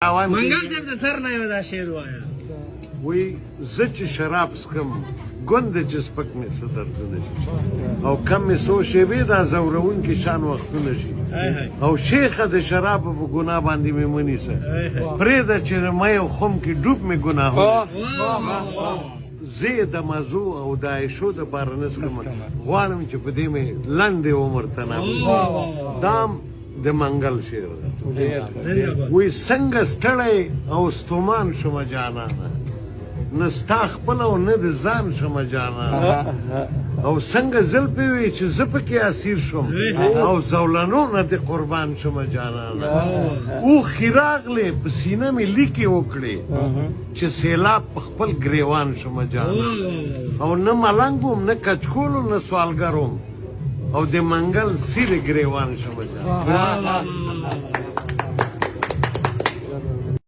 منګل صاحب د سر نه دا شعر وایا وی زه چې شراب سکم ګوند چې سپک مې څه دردونه شي او کم مې څو شېبې دا ځورونکي شان وختونه شي او شیخه د شرابو په ګناه باندې مې ونیسه پرېږده چې د می او خم کې ډوب مې ګناهونه زه یې د مزو او د عیشو دپاره نه څکم غواړم چې په دې مې لنډې عمر تنام دا د منګل شعر ده وی څنګه ستړی او ستومان شومه جانانه نه ستا خپل او نه د ځان شومه جانانه او څنګه زلفې وي چې زه پکې اسیر شوم او زولنو نه د قربان شومه جانانه اوښکې راغلې په سینه مې لیکې وکړې چې سیلاب په خپل ګریوان شومه جانانه او نه ملنګ وم نه کچکول نه سوالګر وم او د منګل سیده ګریوان شومه جانانه